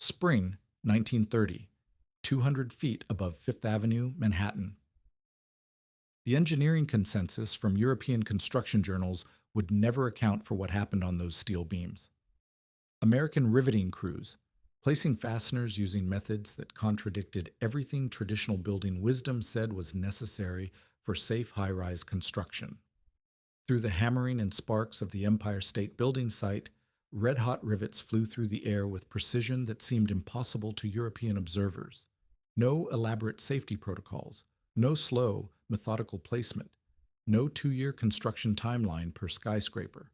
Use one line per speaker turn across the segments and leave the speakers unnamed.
Spring, 1930, 200 feet above Fifth Avenue, Manhattan. The engineering consensus from European construction journals would never account for what happened on those steel beams. American riveting crews, placing fasteners using methods that contradicted everything traditional building wisdom said was necessary for safe high-rise construction. Through the hammering and sparks of the Empire State Building site, red-hot rivets flew through the air with precision that seemed impossible to European observers. No elaborate safety protocols, no slow, methodical placement, no 2-year construction timeline per skyscraper.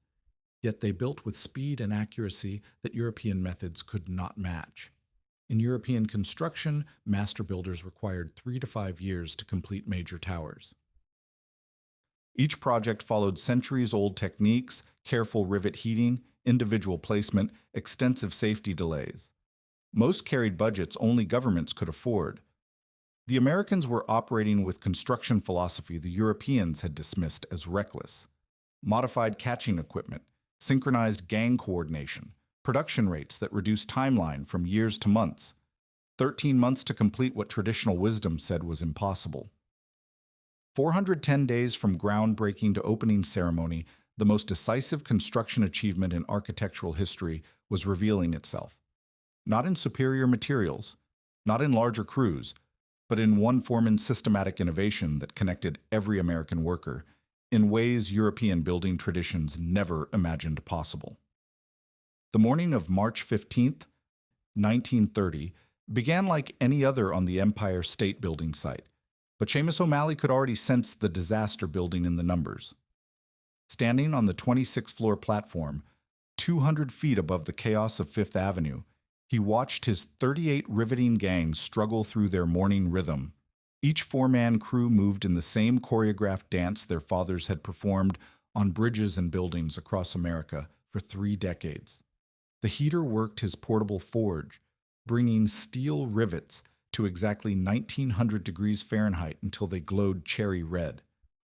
Yet they built with speed and accuracy that European methods could not match. In European construction, master builders required 3 to 5 years to complete major towers. Each project followed centuries-old techniques, careful rivet heating, individual placement, extensive safety delays. Most carried budgets only governments could afford. The Americans were operating with construction philosophy the Europeans had dismissed as reckless. Modified catching equipment, synchronized gang coordination, production rates that reduced timeline from years to months. 13 months to complete what traditional wisdom said was impossible. 410 days from groundbreaking to opening ceremony, the most decisive construction achievement in architectural history was revealing itself. Not in superior materials, not in larger crews, but in one Foreman's systematic innovation that connected every American worker in ways European building traditions never imagined possible. The morning of March 15, 1930, began like any other on the Empire State Building site, but Seamus O'Malley could already sense the disaster building in the numbers. Standing on the 26th floor platform, 200 feet above the chaos of Fifth Avenue, he watched his 38 riveting gangs struggle through their morning rhythm. Each 4-man crew moved in the same choreographed dance their fathers had performed on bridges and buildings across America for 3 decades. The heater worked his portable forge, bringing steel rivets to exactly 1900 degrees Fahrenheit until they glowed cherry red.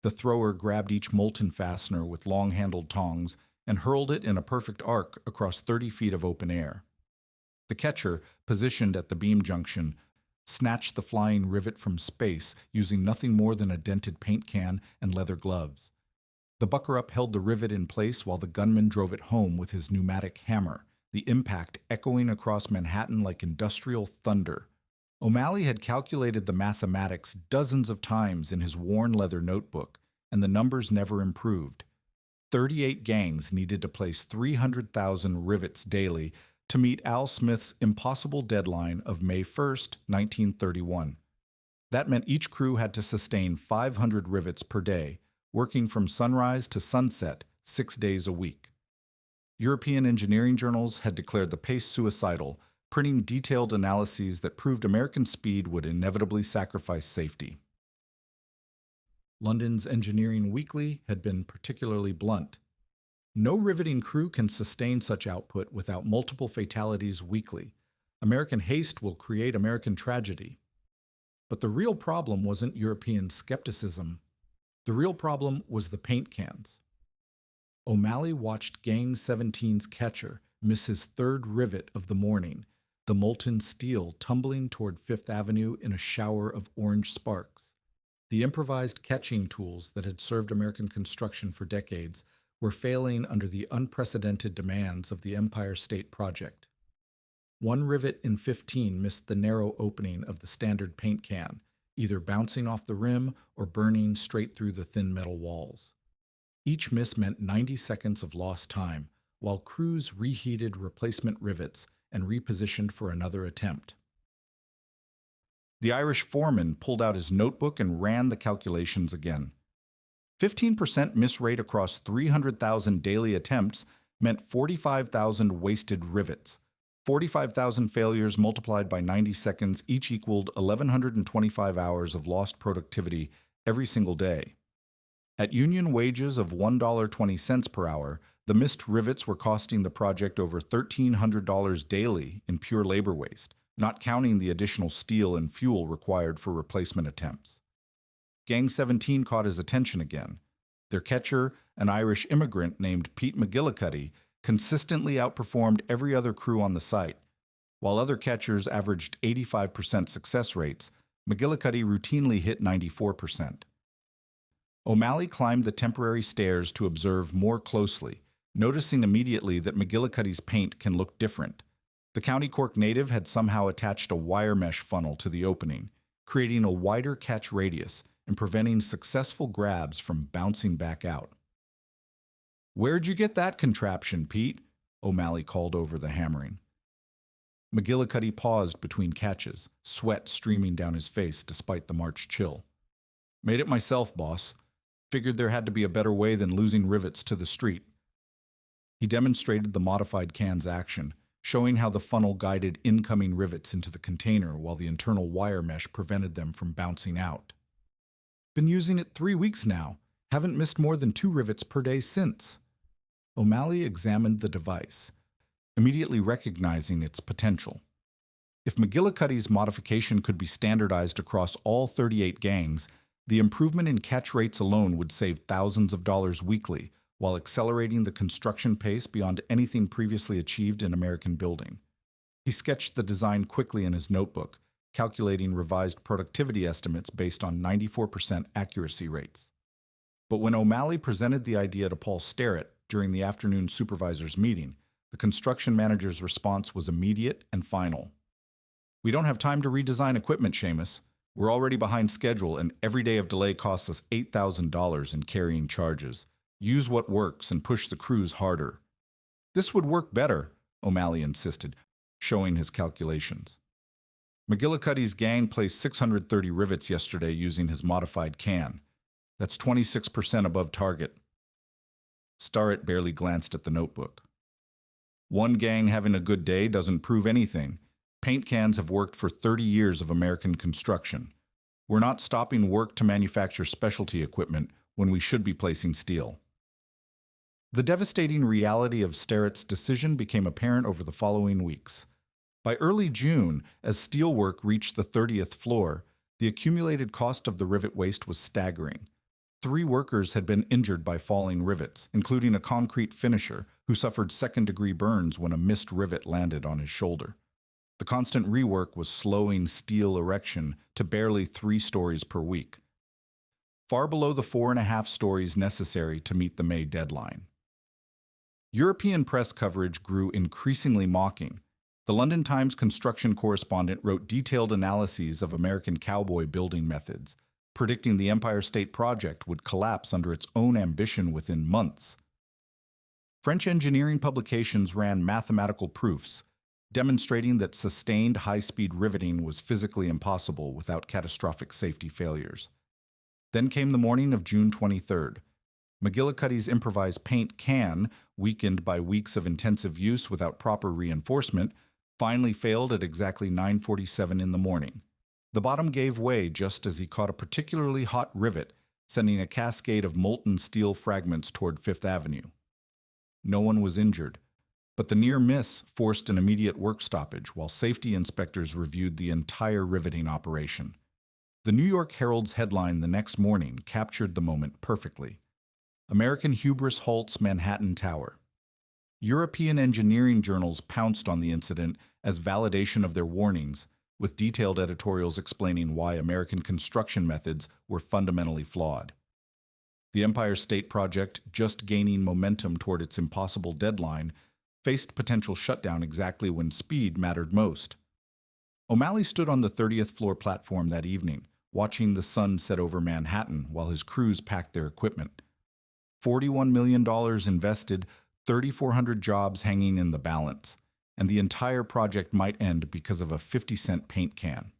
The thrower grabbed each molten fastener with long-handled tongs and hurled it in a perfect arc across 30 feet of open air. The catcher, positioned at the beam junction, snatched the flying rivet from space using nothing more than a dented paint can and leather gloves. The bucker-up held the rivet in place while the gunman drove it home with his pneumatic hammer, the impact echoing across Manhattan like industrial thunder. O'Malley had calculated the mathematics dozens of times in his worn leather notebook, and the numbers never improved. 38 gangs needed to place 300,000 rivets daily to meet Al Smith's impossible deadline of May 1, 1931. That meant each crew had to sustain 500 rivets per day, working from sunrise to sunset 6 days a week. European engineering journals had declared the pace suicidal, printing detailed analyses that proved American speed would inevitably sacrifice safety. London's Engineering Weekly had been particularly blunt. No riveting crew can sustain such output without multiple fatalities weekly. American haste will create American tragedy. But the real problem wasn't European skepticism. The real problem was the paint cans. O'Malley watched Gang 17's catcher miss his 3rd rivet of the morning, the molten steel tumbling toward Fifth Avenue in a shower of orange sparks. The improvised catching tools that had served American construction for decades were failing under the unprecedented demands of the Empire State Project. 1 rivet in 15 missed the narrow opening of the standard paint can, either bouncing off the rim or burning straight through the thin metal walls. Each miss meant 90 seconds of lost time, while crews reheated replacement rivets and repositioned for another attempt. The Irish foreman pulled out his notebook and ran the calculations again. 15% miss rate across 300,000 daily attempts meant 45,000 wasted rivets. 45,000 failures multiplied by 90 seconds each equaled 1,125 hours of lost productivity every single day. At union wages of $1.20 per hour, the missed rivets were costing the project over $1,300 daily in pure labor waste, not counting the additional steel and fuel required for replacement attempts. Gang 17 caught his attention again. Their catcher, an Irish immigrant named Pete McGillicuddy, consistently outperformed every other crew on the site. While other catchers averaged 85% success rates, McGillicuddy routinely hit 94%. O'Malley climbed the temporary stairs to observe more closely, noticing immediately that McGillicuddy's paint can look different. The County Cork native had somehow attached a wire mesh funnel to the opening, creating a wider catch radius and preventing successful grabs from bouncing back out. "Where'd you get that contraption, Pete?" O'Malley called over the hammering. McGillicuddy paused between catches, sweat streaming down his face despite the March chill. "Made it myself, boss. Figured there had to be a better way than losing rivets to the street." He demonstrated the modified can's action, showing how the funnel guided incoming rivets into the container while the internal wire mesh prevented them from bouncing out. "Been using it 3 weeks now. Haven't missed more than 2 rivets per day since." O'Malley examined the device, immediately recognizing its potential. If McGillicuddy's modification could be standardized across all 38 gangs, the improvement in catch rates alone would save thousands of dollars weekly, while accelerating the construction pace beyond anything previously achieved in American building. He sketched the design quickly in his notebook, calculating revised productivity estimates based on 94% accuracy rates. But when O'Malley presented the idea to Paul Sterrett during the afternoon supervisors' meeting, the construction manager's response was immediate and final. "We don't have time to redesign equipment, Seamus. We're already behind schedule, and every day of delay costs us $8,000 in carrying charges. Use what works and push the crews harder." "This would work better," O'Malley insisted, showing his calculations. McGillicuddy's gang placed 630 rivets yesterday using his modified can. That's 26% above target. Starrett barely glanced at the notebook. "One gang having a good day doesn't prove anything. Paint cans have worked for 30 years of American construction. We're not stopping work to manufacture specialty equipment when we should be placing steel." The devastating reality of Sterrett's decision became apparent over the following weeks. By early June, as steelwork reached the 30th floor, the accumulated cost of the rivet waste was staggering. 3 workers had been injured by falling rivets, including a concrete finisher who suffered second-degree burns when a missed rivet landed on his shoulder. The constant rework was slowing steel erection to barely 3 stories per week, far below the 4.5 stories necessary to meet the May deadline. European press coverage grew increasingly mocking. The London Times construction correspondent wrote detailed analyses of American cowboy building methods, predicting the Empire State Project would collapse under its own ambition within months. French engineering publications ran mathematical proofs, demonstrating that sustained high-speed riveting was physically impossible without catastrophic safety failures. Then came the morning of June 23rd. McGillicuddy's improvised paint can, weakened by weeks of intensive use without proper reinforcement, finally failed at exactly 9:47 in the morning. The bottom gave way just as he caught a particularly hot rivet, sending a cascade of molten steel fragments toward Fifth Avenue. No one was injured, but the near miss forced an immediate work stoppage while safety inspectors reviewed the entire riveting operation. The New York Herald's headline the next morning captured the moment perfectly. "American hubris halts Manhattan Tower." European engineering journals pounced on the incident as validation of their warnings, with detailed editorials explaining why American construction methods were fundamentally flawed. The Empire State Project, just gaining momentum toward its impossible deadline, faced potential shutdown exactly when speed mattered most. O'Malley stood on the 30th floor platform that evening, watching the sun set over Manhattan while his crews packed their equipment. $41 million invested, 3,400 jobs hanging in the balance, and the entire project might end because of a 50-cent paint can.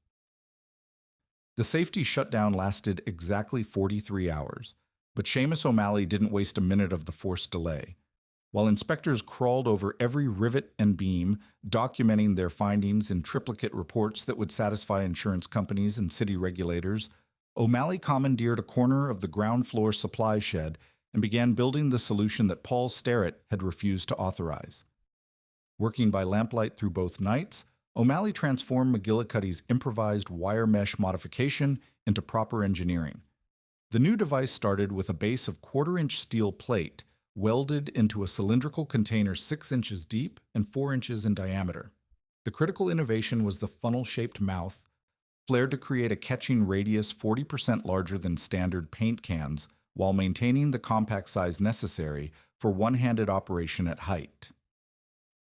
The safety shutdown lasted exactly 43 hours, but Seamus O'Malley didn't waste a minute of the forced delay. While inspectors crawled over every rivet and beam, documenting their findings in triplicate reports that would satisfy insurance companies and city regulators, O'Malley commandeered a corner of the ground floor supply shed and began building the solution that Paul Sterrett had refused to authorize. Working by lamplight through both nights, O'Malley transformed McGillicuddy's improvised wire mesh modification into proper engineering. The new device started with a base of 1/4-inch steel plate welded into a cylindrical container 6 inches deep and 4 inches in diameter. The critical innovation was the funnel-shaped mouth, flared to create a catching radius 40% larger than standard paint cans, while maintaining the compact size necessary for one-handed operation at height.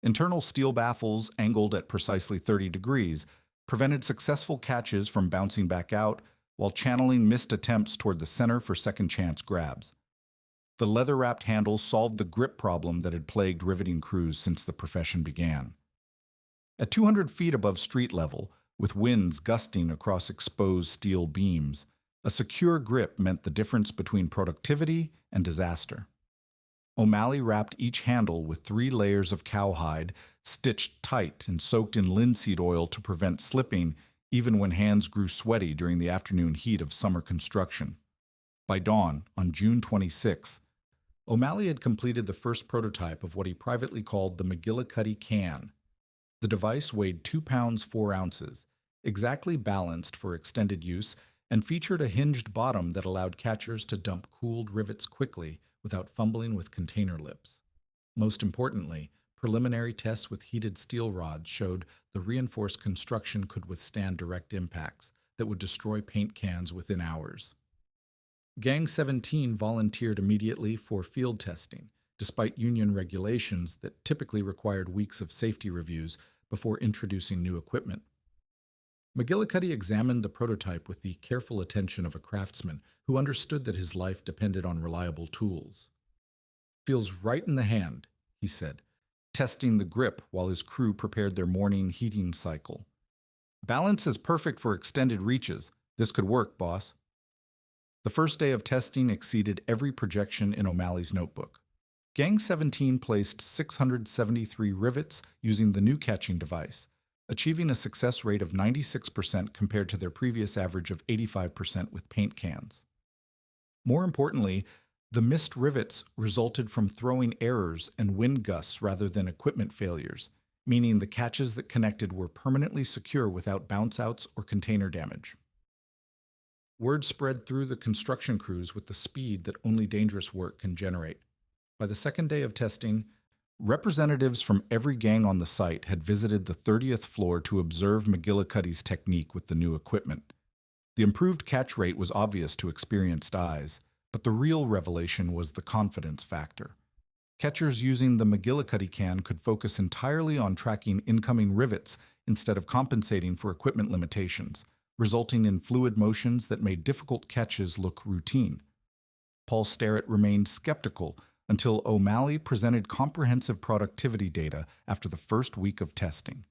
Internal steel baffles, angled at precisely 30 degrees, prevented successful catches from bouncing back out while channeling missed attempts toward the center for second-chance grabs. The leather-wrapped handles solved the grip problem that had plagued riveting crews since the profession began. At 200 feet above street level, with winds gusting across exposed steel beams, a secure grip meant the difference between productivity and disaster. O'Malley wrapped each handle with 3 layers of cowhide, stitched tight and soaked in linseed oil to prevent slipping even when hands grew sweaty during the afternoon heat of summer construction. By dawn, on June 26th, O'Malley had completed the first prototype of what he privately called the McGillicuddy can. The device weighed 2 pounds 4 ounces, exactly balanced for extended use, and featured a hinged bottom that allowed catchers to dump cooled rivets quickly without fumbling with container lips. Most importantly, preliminary tests with heated steel rods showed the reinforced construction could withstand direct impacts that would destroy paint cans within hours. Gang 17 volunteered immediately for field testing, despite union regulations that typically required weeks of safety reviews before introducing new equipment. McGillicuddy examined the prototype with the careful attention of a craftsman who understood that his life depended on reliable tools. "Feels right in the hand," he said, testing the grip while his crew prepared their morning heating cycle. "Balance is perfect for extended reaches. This could work, boss." The first day of testing exceeded every projection in O'Malley's notebook. Gang 17 placed 673 rivets using the new catching device, achieving a success rate of 96% compared to their previous average of 85% with paint cans. More importantly, the missed rivets resulted from throwing errors and wind gusts rather than equipment failures, meaning the catches that connected were permanently secure without bounce-outs or container damage. Word spread through the construction crews with the speed that only dangerous work can generate. By the second day of testing, representatives from every gang on the site had visited the 30th floor to observe McGillicuddy's technique with the new equipment. The improved catch rate was obvious to experienced eyes, but the real revelation was the confidence factor. Catchers using the McGillicuddy can could focus entirely on tracking incoming rivets instead of compensating for equipment limitations, resulting in fluid motions that made difficult catches look routine. Paul Starrett remained skeptical until O'Malley presented comprehensive productivity data after the first week of testing.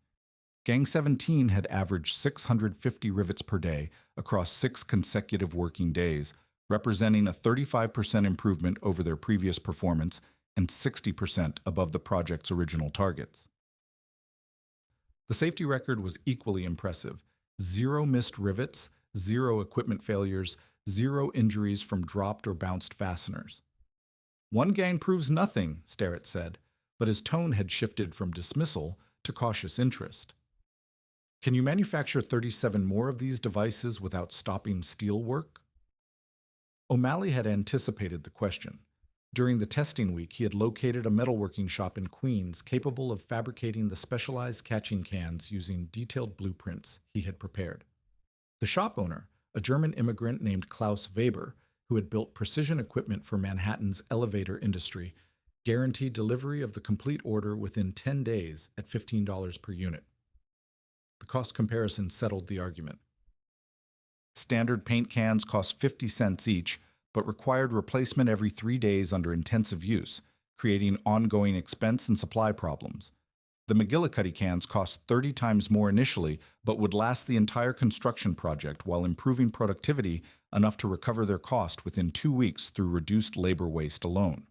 Gang 17 had averaged 650 rivets per day across 6 consecutive working days, representing a 35% improvement over their previous performance and 60% above the project's original targets. The safety record was equally impressive. 0 missed rivets, 0 equipment failures, 0 injuries from dropped or bounced fasteners. "One gang proves nothing," Starrett said, but his tone had shifted from dismissal to cautious interest. "Can you manufacture 37 more of these devices without stopping steel work?" O'Malley had anticipated the question. During the testing week, he had located a metalworking shop in Queens capable of fabricating the specialized catching cans using detailed blueprints he had prepared. The shop owner, a German immigrant named Klaus Weber, who had built precision equipment for Manhattan's elevator industry, guaranteed delivery of the complete order within 10 days at $15 per unit. The cost comparison settled the argument. Standard paint cans cost 50 cents each, but required replacement every 3 days under intensive use, creating ongoing expense and supply problems. The McGillicuddy cans cost 30 times more initially, but would last the entire construction project while improving productivity enough to recover their cost within 2 weeks through reduced labor waste alone.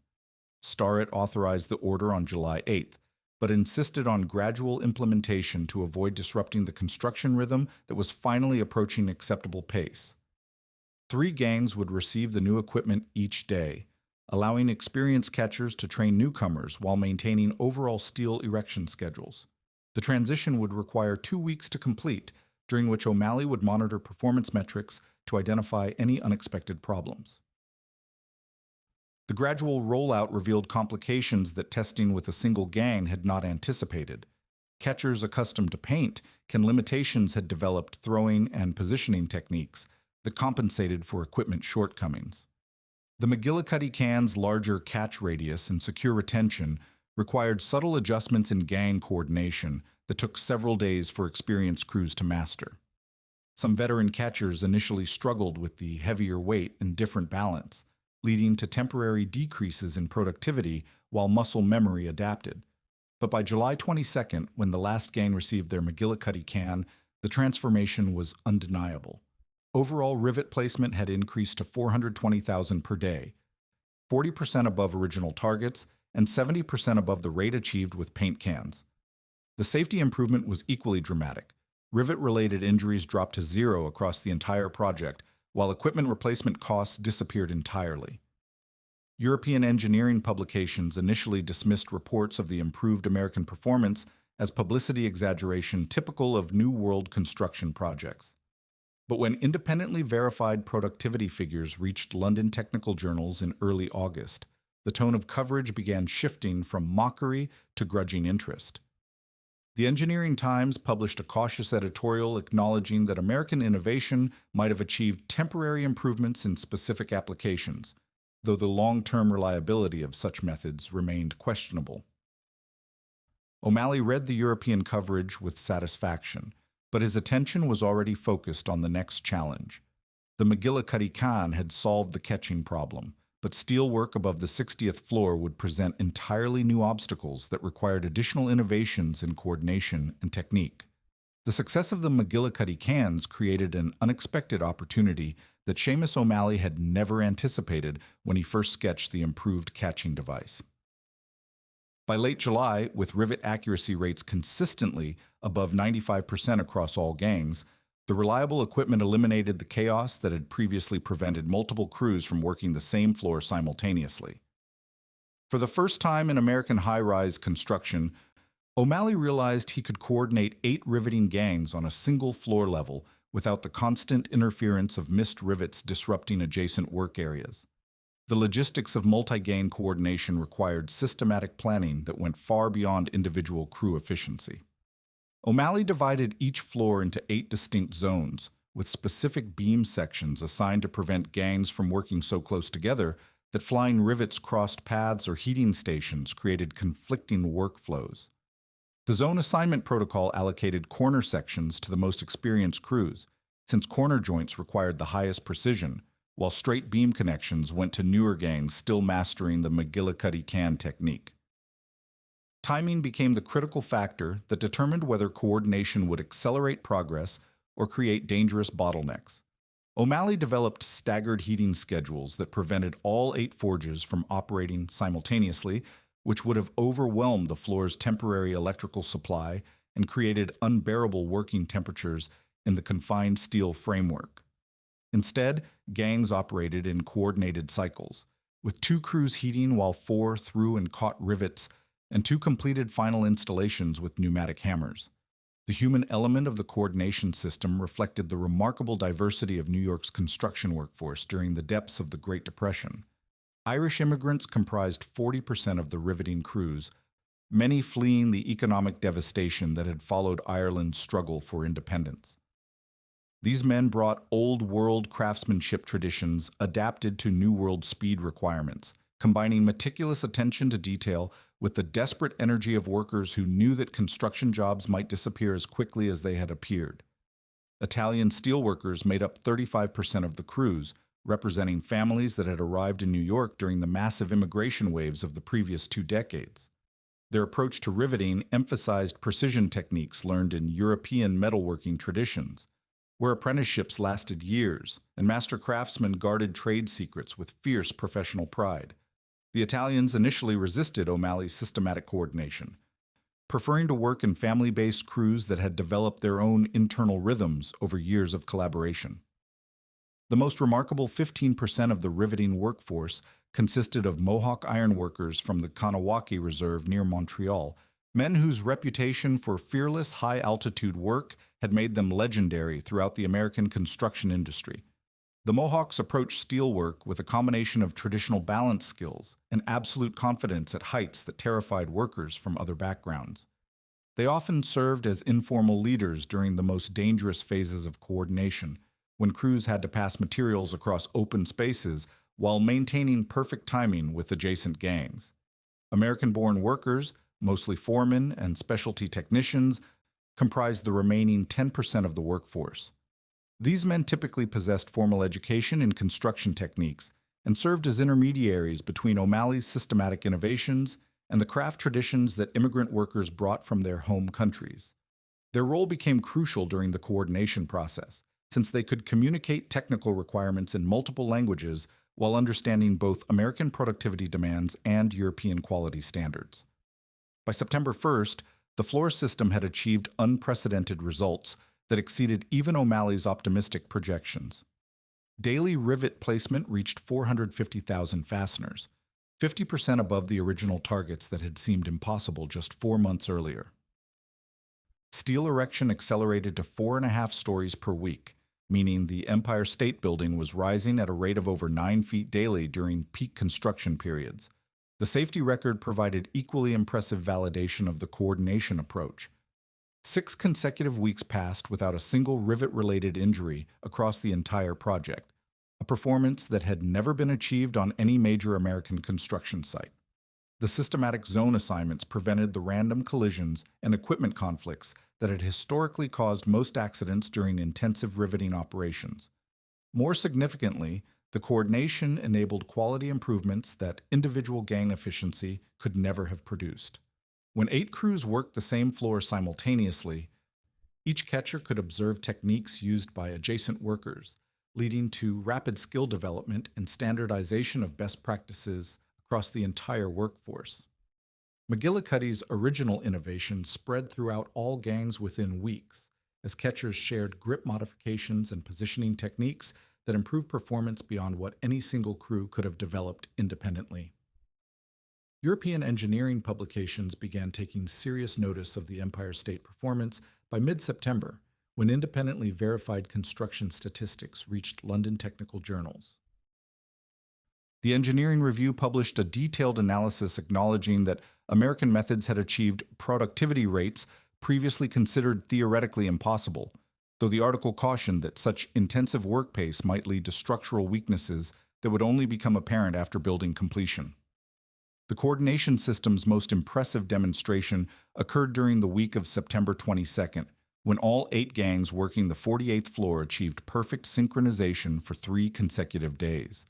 Starrett authorized the order on July 8th, but insisted on gradual implementation to avoid disrupting the construction rhythm that was finally approaching acceptable pace. 3 gangs would receive the new equipment each day, allowing experienced catchers to train newcomers while maintaining overall steel erection schedules. The transition would require 2 weeks to complete, during which O'Malley would monitor performance metrics to identify any unexpected problems. The gradual rollout revealed complications that testing with a single gang had not anticipated. Catchers accustomed to paint, limitations had developed throwing and positioning techniques that compensated for equipment shortcomings. The McGillicuddy can's larger catch radius and secure retention required subtle adjustments in gang coordination that took several days for experienced crews to master. Some veteran catchers initially struggled with the heavier weight and different balance, leading to temporary decreases in productivity while muscle memory adapted. But by July 22nd, when the last gang received their McGillicuddy can, the transformation was undeniable. Overall rivet placement had increased to 420,000 per day, 40% above original targets and 70% above the rate achieved with paint cans. The safety improvement was equally dramatic. Rivet-related injuries dropped to zero across the entire project, while equipment replacement costs disappeared entirely. European engineering publications initially dismissed reports of the improved American performance as publicity exaggeration typical of New World construction projects. But when independently verified productivity figures reached London technical journals in early August, the tone of coverage began shifting from mockery to grudging interest. The Engineering Times published a cautious editorial acknowledging that American innovation might have achieved temporary improvements in specific applications, though the long-term reliability of such methods remained questionable. O'Malley read the European coverage with satisfaction, but his attention was already focused on the next challenge. The McGillicuddy can had solved the catching problem, but steel work above the 60th floor would present entirely new obstacles that required additional innovations in coordination and technique. The success of the McGillicuddy cans created an unexpected opportunity that Seamus O'Malley had never anticipated when he first sketched the improved catching device. By late July, with rivet accuracy rates consistently above 95% across all gangs, the reliable equipment eliminated the chaos that had previously prevented multiple crews from working the same floor simultaneously. For the first time in American high-rise construction, O'Malley realized he could coordinate 8 riveting gangs on a single floor level without the constant interference of missed rivets disrupting adjacent work areas. The logistics of multi-gang coordination required systematic planning that went far beyond individual crew efficiency. O'Malley divided each floor into 8 distinct zones, with specific beam sections assigned to prevent gangs from working so close together that flying rivets crossed paths or heating stations created conflicting workflows. The zone assignment protocol allocated corner sections to the most experienced crews, since corner joints required the highest precision, while straight beam connections went to newer gangs still mastering the McGillicuddy can technique. Timing became the critical factor that determined whether coordination would accelerate progress or create dangerous bottlenecks. O'Malley developed staggered heating schedules that prevented all 8 forges from operating simultaneously, which would have overwhelmed the floor's temporary electrical supply and created unbearable working temperatures in the confined steel framework. Instead, gangs operated in coordinated cycles, with 2 crews heating while 4 threw and caught rivets, and 2 completed final installations with pneumatic hammers. The human element of the coordination system reflected the remarkable diversity of New York's construction workforce during the depths of the Great Depression. Irish immigrants comprised 40% of the riveting crews, many fleeing the economic devastation that had followed Ireland's struggle for independence. These men brought Old World craftsmanship traditions adapted to New World speed requirements, combining meticulous attention to detail with the desperate energy of workers who knew that construction jobs might disappear as quickly as they had appeared. Italian steelworkers made up 35% of the crews, representing families that had arrived in New York during the massive immigration waves of the previous 2 decades. Their approach to riveting emphasized precision techniques learned in European metalworking traditions, where apprenticeships lasted years and master craftsmen guarded trade secrets with fierce professional pride. The Italians initially resisted O'Malley's systematic coordination, preferring to work in family-based crews that had developed their own internal rhythms over years of collaboration. The most remarkable 15% of the riveting workforce consisted of Mohawk ironworkers from the Kanawaki Reserve near Montreal, men whose reputation for fearless high-altitude work had made them legendary throughout the American construction industry. The Mohawks approached steelwork with a combination of traditional balance skills and absolute confidence at heights that terrified workers from other backgrounds. They often served as informal leaders during the most dangerous phases of coordination, when crews had to pass materials across open spaces while maintaining perfect timing with adjacent gangs. American-born workers, mostly foremen and specialty technicians, comprised the remaining 10% of the workforce. These men typically possessed formal education in construction techniques and served as intermediaries between O'Malley's systematic innovations and the craft traditions that immigrant workers brought from their home countries. Their role became crucial during the coordination process, since they could communicate technical requirements in multiple languages while understanding both American productivity demands and European quality standards. By September 1st, the floor system had achieved unprecedented results that exceeded even O'Malley's optimistic projections. Daily rivet placement reached 450,000 fasteners, 50% above the original targets that had seemed impossible just 4 months earlier. Steel erection accelerated to 4.5 stories per week, meaning the Empire State Building was rising at a rate of over 9 feet daily during peak construction periods. The safety record provided equally impressive validation of the coordination approach. 6 consecutive weeks passed without a single rivet-related injury across the entire project, a performance that had never been achieved on any major American construction site. The systematic zone assignments prevented the random collisions and equipment conflicts that had historically caused most accidents during intensive riveting operations. More significantly, the coordination enabled quality improvements that individual gang efficiency could never have produced. When 8 crews worked the same floor simultaneously, each catcher could observe techniques used by adjacent workers, leading to rapid skill development and standardization of best practices across the entire workforce. McGillicuddy's original innovation spread throughout all gangs within weeks, as catchers shared grip modifications and positioning techniques that improved performance beyond what any single crew could have developed independently. European engineering publications began taking serious notice of the Empire State performance by mid-September, when independently verified construction statistics reached London technical journals. The Engineering Review published a detailed analysis acknowledging that American methods had achieved productivity rates previously considered theoretically impossible, though the article cautioned that such intensive work pace might lead to structural weaknesses that would only become apparent after building completion. The coordination system's most impressive demonstration occurred during the week of September 22nd, when all 8 gangs working the 48th floor achieved perfect synchronization for 3 consecutive days.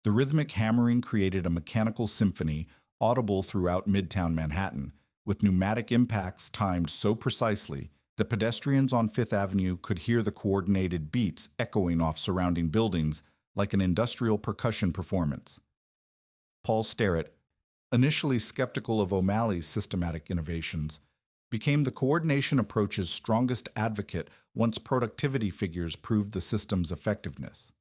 The rhythmic hammering created a mechanical symphony audible throughout Midtown Manhattan, with pneumatic impacts timed so precisely that pedestrians on Fifth Avenue could hear the coordinated beats echoing off surrounding buildings like an industrial percussion performance. Paul Sterrett, initially skeptical of O'Malley's systematic innovations, became the coordination approach's strongest advocate once productivity figures proved the system's effectiveness.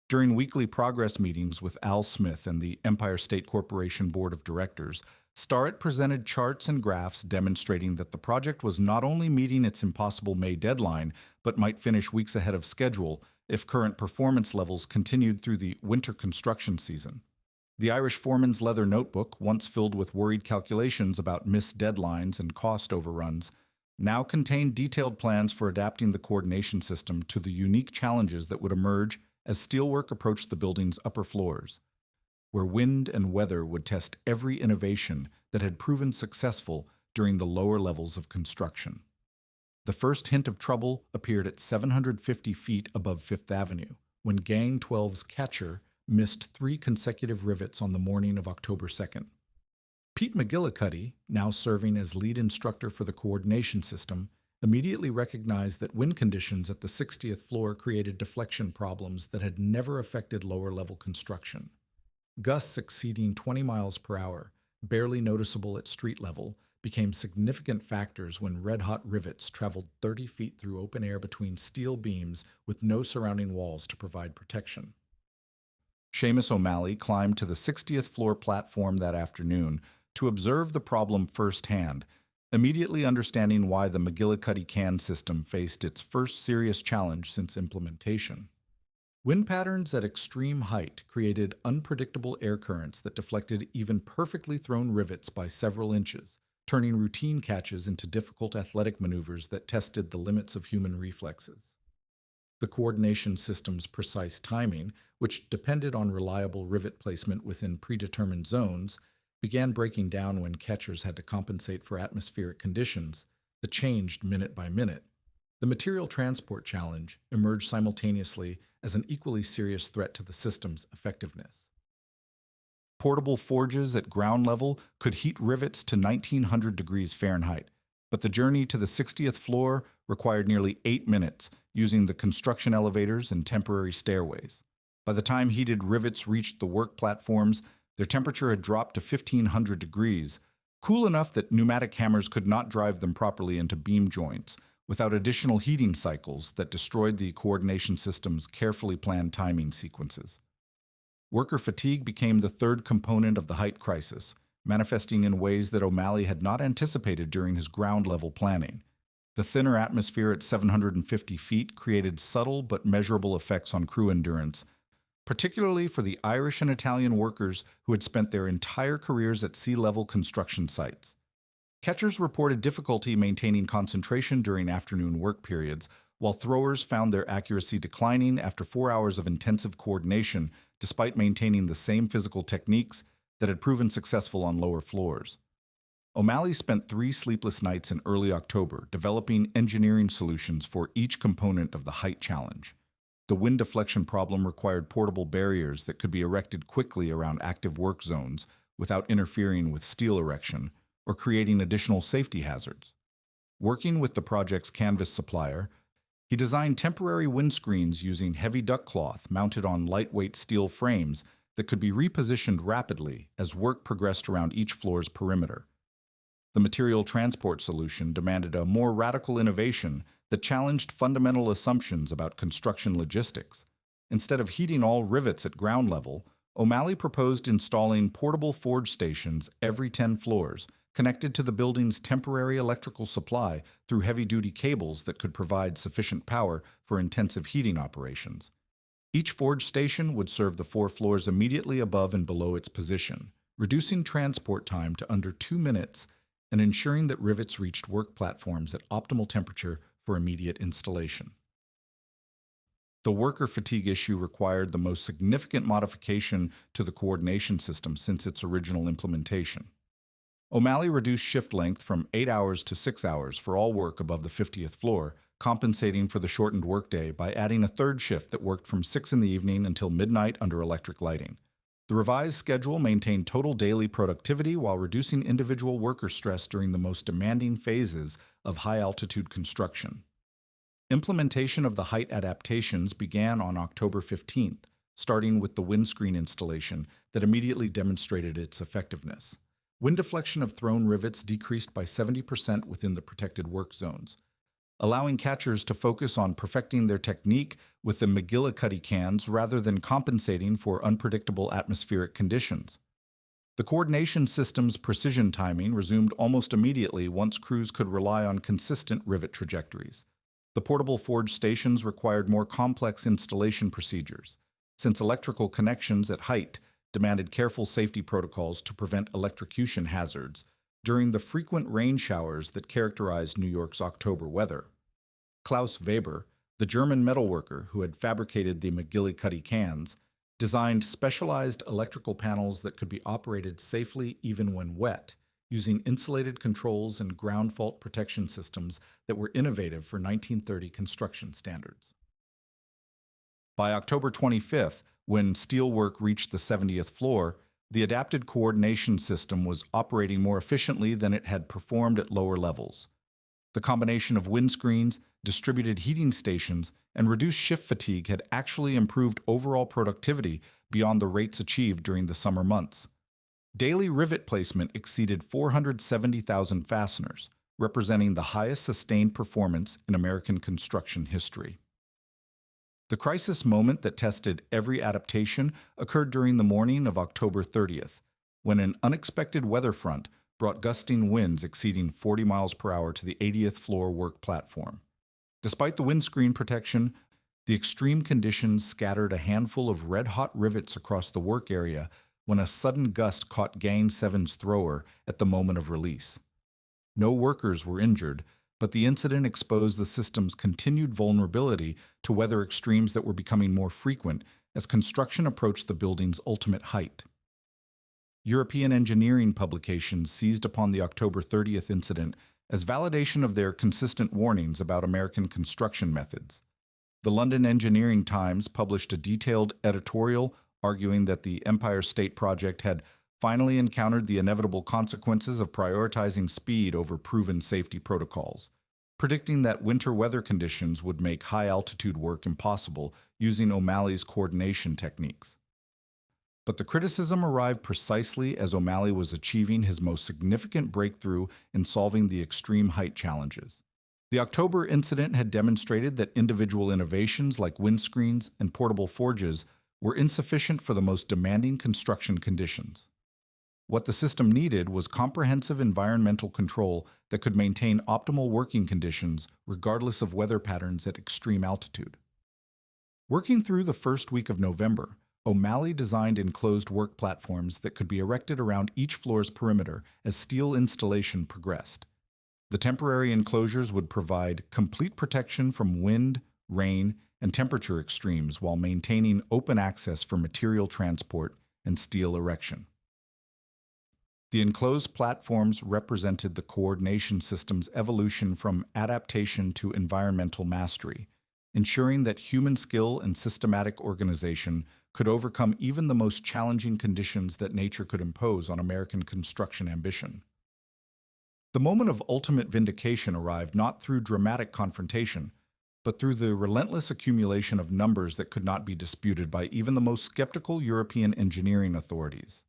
During weekly progress meetings with Al Smith and the Empire State Corporation Board of Directors, Starrett presented charts and graphs demonstrating that the project was not only meeting its impossible May deadline, but might finish weeks ahead of schedule if current performance levels continued through the winter construction season. The Irish foreman's leather notebook, once filled with worried calculations about missed deadlines and cost overruns, now contained detailed plans for adapting the coordination system to the unique challenges that would emerge as steelwork approached the building's upper floors, where wind and weather would test every innovation that had proven successful during the lower levels of construction. The first hint of trouble appeared at 750 feet above Fifth Avenue, when Gang 12's catcher missed 3 consecutive rivets on the morning of October 2nd. Pete McGillicuddy, now serving as lead instructor for the coordination system, immediately recognized that wind conditions at the 60th floor created deflection problems that had never affected lower-level construction. Gusts exceeding 20 miles per hour, barely noticeable at street level, became significant factors when red-hot rivets traveled 30 feet through open air between steel beams with no surrounding walls to provide protection. Seamus O'Malley climbed to the 60th floor platform that afternoon to observe the problem firsthand, immediately understanding why the McGillicuddy can system faced its first serious challenge since implementation. Wind patterns at extreme height created unpredictable air currents that deflected even perfectly thrown rivets by several inches, turning routine catches into difficult athletic maneuvers that tested the limits of human reflexes. The coordination system's precise timing, which depended on reliable rivet placement within predetermined zones, began breaking down when catchers had to compensate for atmospheric conditions that changed minute by minute. The material transport challenge emerged simultaneously as an equally serious threat to the system's effectiveness. Portable forges at ground level could heat rivets to 1900 degrees Fahrenheit, but the journey to the 60th floor required nearly 8 minutes using the construction elevators and temporary stairways. By the time heated rivets reached the work platforms, their temperature had dropped to 1500 degrees, cool enough that pneumatic hammers could not drive them properly into beam joints, without additional heating cycles that destroyed the coordination system's carefully planned timing sequences. Worker fatigue became the third component of the height crisis, manifesting in ways that O'Malley had not anticipated during his ground-level planning. The thinner atmosphere at 750 feet created subtle but measurable effects on crew endurance, particularly for the Irish and Italian workers who had spent their entire careers at sea-level construction sites. Catchers reported difficulty maintaining concentration during afternoon work periods, while throwers found their accuracy declining after 4 hours of intensive coordination, despite maintaining the same physical techniques that had proven successful on lower floors. O'Malley spent 3 sleepless nights in early October developing engineering solutions for each component of the height challenge. The wind deflection problem required portable barriers that could be erected quickly around active work zones without interfering with steel erection or creating additional safety hazards. Working with the project's canvas supplier, he designed temporary windscreens using heavy duck cloth mounted on lightweight steel frames that could be repositioned rapidly as work progressed around each floor's perimeter. The material transport solution demanded a more radical innovation that challenged fundamental assumptions about construction logistics. Instead of heating all rivets at ground level, O'Malley proposed installing portable forge stations every 10 floors, connected to the building's temporary electrical supply through heavy-duty cables that could provide sufficient power for intensive heating operations. Each forge station would serve the 4 floors immediately above and below its position, reducing transport time to under 2 minutes and ensuring that rivets reached work platforms at optimal temperature for immediate installation. The worker fatigue issue required the most significant modification to the coordination system since its original implementation. O'Malley reduced shift length from 8 hours to 6 hours for all work above the 50th floor, compensating for the shortened workday by adding a third shift that worked from 6 in the evening until midnight under electric lighting. The revised schedule maintained total daily productivity while reducing individual worker stress during the most demanding phases of high-altitude construction. Implementation of the height adaptations began on October 15th, starting with the windscreen installation that immediately demonstrated its effectiveness. Wind deflection of thrown rivets decreased by 70% within the protected work zones, allowing catchers to focus on perfecting their technique with the McGillicuddy cans rather than compensating for unpredictable atmospheric conditions. The coordination system's precision timing resumed almost immediately once crews could rely on consistent rivet trajectories. The portable forge stations required more complex installation procedures, since electrical connections at height demanded careful safety protocols to prevent electrocution hazards during the frequent rain showers that characterized New York's October weather. Klaus Weber, the German metalworker who had fabricated the McGillicuddy cans, designed specialized electrical panels that could be operated safely even when wet, using insulated controls and ground fault protection systems that were innovative for 1930 construction standards. By October 25th, when steelwork reached the 70th floor, the adapted coordination system was operating more efficiently than it had performed at lower levels. The combination of windscreens, distributed heating stations, and reduced shift fatigue had actually improved overall productivity beyond the rates achieved during the summer months. Daily rivet placement exceeded 470,000 fasteners, representing the highest sustained performance in American construction history. The crisis moment that tested every adaptation occurred during the morning of October 30th, when an unexpected weather front brought gusting winds exceeding 40 miles per hour to the 80th floor work platform. Despite the windscreen protection, the extreme conditions scattered a handful of red-hot rivets across the work area when a sudden gust caught Gang 7's thrower at the moment of release. No workers were injured, but the incident exposed the system's continued vulnerability to weather extremes that were becoming more frequent as construction approached the building's ultimate height. European engineering publications seized upon the October 30th incident as validation of their consistent warnings about American construction methods. The London Engineering Times published a detailed editorial arguing that the Empire State Project had finally encountered the inevitable consequences of prioritizing speed over proven safety protocols, predicting that winter weather conditions would make high-altitude work impossible using O'Malley's coordination techniques. But the criticism arrived precisely as O'Malley was achieving his most significant breakthrough in solving the extreme height challenges. The October incident had demonstrated that individual innovations like windscreens and portable forges were insufficient for the most demanding construction conditions. What the system needed was comprehensive environmental control that could maintain optimal working conditions regardless of weather patterns at extreme altitude. Working through the first week of November, O'Malley designed enclosed work platforms that could be erected around each floor's perimeter as steel installation progressed. The temporary enclosures would provide complete protection from wind, rain, and temperature extremes while maintaining open access for material transport and steel erection. The enclosed platforms represented the coordination system's evolution from adaptation to environmental mastery, ensuring that human skill and systematic organization could overcome even the most challenging conditions that nature could impose on American construction ambition. The moment of ultimate vindication arrived not through dramatic confrontation, but through the relentless accumulation of numbers that could not be disputed by even the most skeptical European engineering authorities.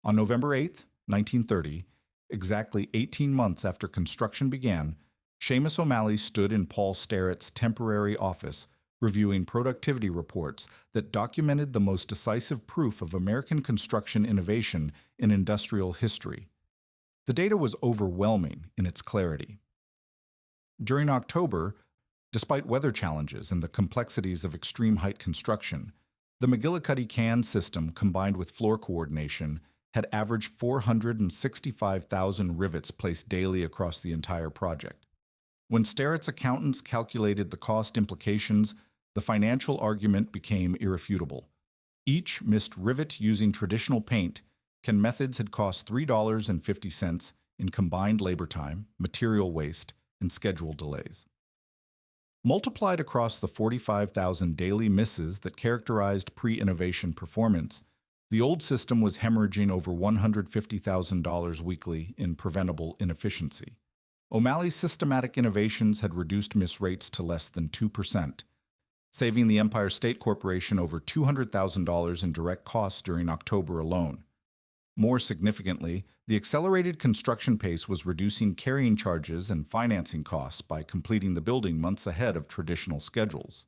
On November 8, 1930, exactly 18 months after construction began, Seamus O'Malley stood in Paul Sterrett's temporary office, reviewing productivity reports that documented the most decisive proof of American construction innovation in industrial history. The data was overwhelming in its clarity. During October, despite weather challenges and the complexities of extreme height construction, the McGillicuddy can system combined with floor coordination had averaged 465,000 rivets placed daily across the entire project. When Sterrett's accountants calculated the cost implications, the financial argument became irrefutable. Each missed rivet using traditional paint methods had cost $3.50 in combined labor time, material waste, and schedule delays. Multiplied across the 45,000 daily misses that characterized pre-innovation performance, the old system was hemorrhaging over $150,000 weekly in preventable inefficiency. O'Malley's systematic innovations had reduced miss rates to less than 2%, saving the Empire State Corporation over $200,000 in direct costs during October alone. More significantly, the accelerated construction pace was reducing carrying charges and financing costs by completing the building months ahead of traditional schedules.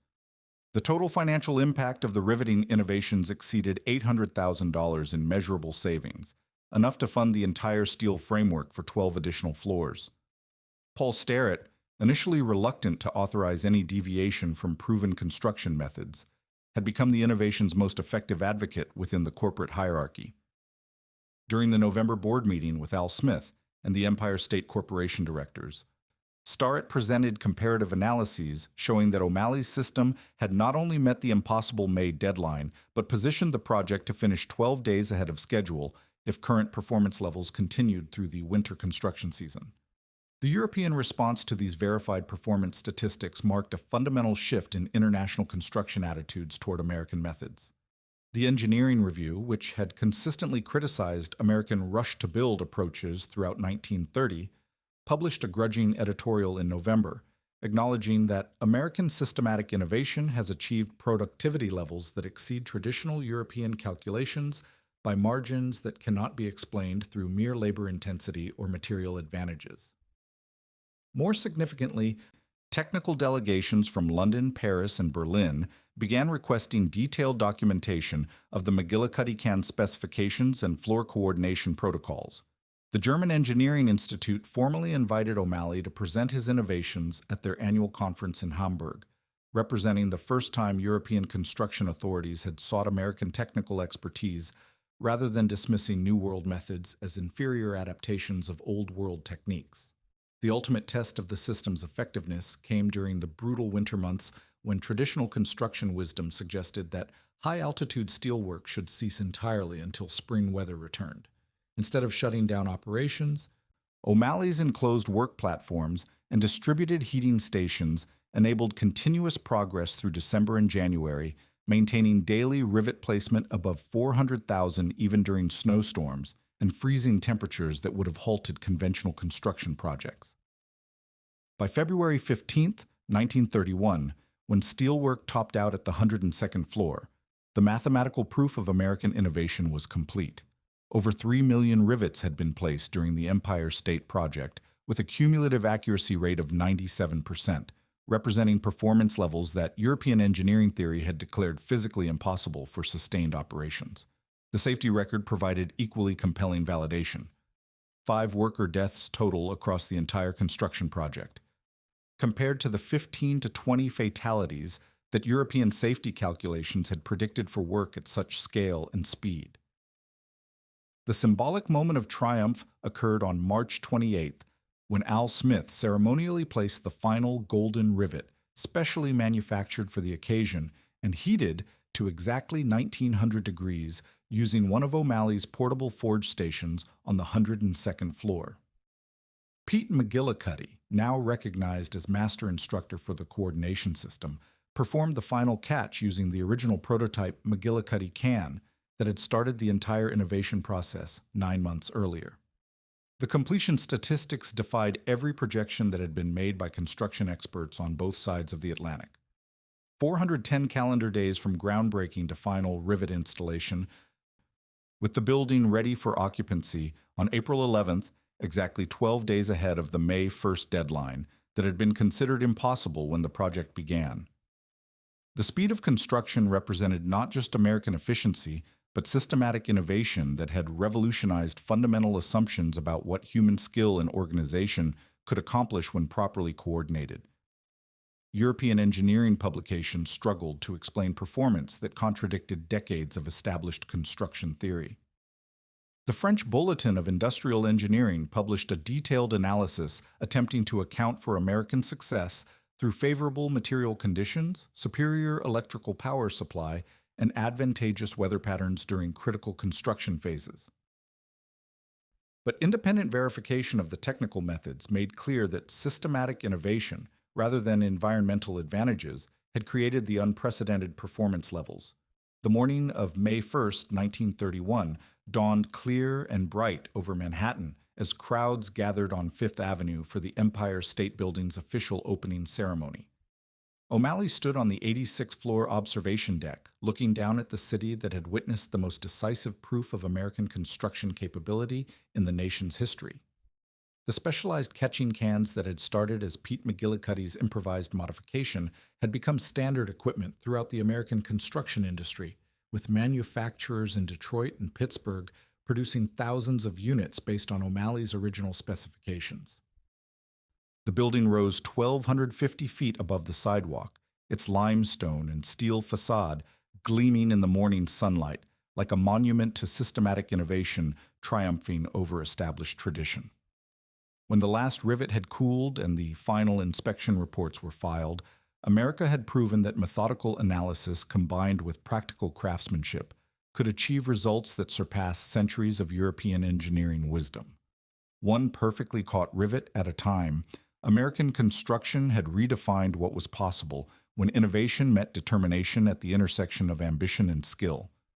The total financial impact of the riveting innovations exceeded $800,000 in measurable savings, enough to fund the entire steel framework for 12 additional floors. Paul Sterrett, initially reluctant to authorize any deviation from proven construction methods, had become the innovation's most effective advocate within the corporate hierarchy. During the November board meeting with Al Smith and the Empire State Corporation directors, Starrett presented comparative analyses showing that O'Malley's system had not only met the impossible May deadline, but positioned the project to finish 12 days ahead of schedule if current performance levels continued through the winter construction season. The European response to these verified performance statistics marked a fundamental shift in international construction attitudes toward American methods. The Engineering Review, which had consistently criticized American rush-to-build approaches throughout 1930, published a grudging editorial in November, acknowledging that American systematic innovation has achieved productivity levels that exceed traditional European calculations by margins that cannot be explained through mere labor intensity or material advantages. More significantly, technical delegations from London, Paris, and Berlin began requesting detailed documentation of the McGillicuddy can specifications and floor coordination protocols. The German Engineering Institute formally invited O'Malley to present his innovations at their annual conference in Hamburg, representing the first time European construction authorities had sought American technical expertise rather than dismissing New World methods as inferior adaptations of Old World techniques. The ultimate test of the system's effectiveness came during the brutal winter months when traditional construction wisdom suggested that high-altitude steelwork should cease entirely until spring weather returned. Instead of shutting down operations, O'Malley's enclosed work platforms and distributed heating stations enabled continuous progress through December and January, maintaining daily rivet placement above 400,000 even during snowstorms and freezing temperatures that would have halted conventional construction projects. By February 15, 1931, when steelwork topped out at the 102nd floor, the mathematical proof of American innovation was complete. Over 3 million rivets had been placed during the Empire State Project, with a cumulative accuracy rate of 97%, representing performance levels that European engineering theory had declared physically impossible for sustained operations. The safety record provided equally compelling validation. 5 worker deaths total across the entire construction project, compared to the 15 to 20 fatalities that European safety calculations had predicted for work at such scale and speed. The symbolic moment of triumph occurred on March 28th, when Al Smith ceremonially placed the final golden rivet, specially manufactured for the occasion and heated to exactly 1900 degrees using one of O'Malley's portable forge stations on the 102nd floor. Pete McGillicuddy, now recognized as master instructor for the coordination system, performed the final catch using the original prototype McGillicuddy can that had started the entire innovation process 9 months earlier. The completion statistics defied every projection that had been made by construction experts on both sides of the Atlantic. 410 calendar days from groundbreaking to final rivet installation, with the building ready for occupancy on April 11th, exactly 12 days ahead of the May 1st deadline that had been considered impossible when the project began. The speed of construction represented not just American efficiency, but systematic innovation that had revolutionized fundamental assumptions about what human skill and organization could accomplish when properly coordinated. European engineering publications struggled to explain performance that contradicted decades of established construction theory. The French Bulletin of Industrial Engineering published a detailed analysis attempting to account for American success through favorable material conditions, superior electrical power supply, and advantageous weather patterns during critical construction phases. But independent verification of the technical methods made clear that systematic innovation, rather than environmental advantages, had created the unprecedented performance levels. The morning of May 1, 1931, dawned clear and bright over Manhattan as crowds gathered on Fifth Avenue for the Empire State Building's official opening ceremony. O'Malley stood on the 86th floor observation deck, looking down at the city that had witnessed the most decisive proof of American construction capability in the nation's history. The specialized catching cans that had started as Pete McGillicuddy's improvised modification had become standard equipment throughout the American construction industry, with manufacturers in Detroit and Pittsburgh producing thousands of units based on O'Malley's original specifications. The building rose 1,250 feet above the sidewalk, its limestone and steel facade gleaming in the morning sunlight like a monument to systematic innovation triumphing over established tradition. When the last rivet had cooled and the final inspection reports were filed, America had proven that methodical analysis combined with practical craftsmanship could achieve results that surpassed centuries of European engineering wisdom. One perfectly caught rivet at a time, American construction had redefined what was possible when innovation met determination at the intersection of ambition and skill.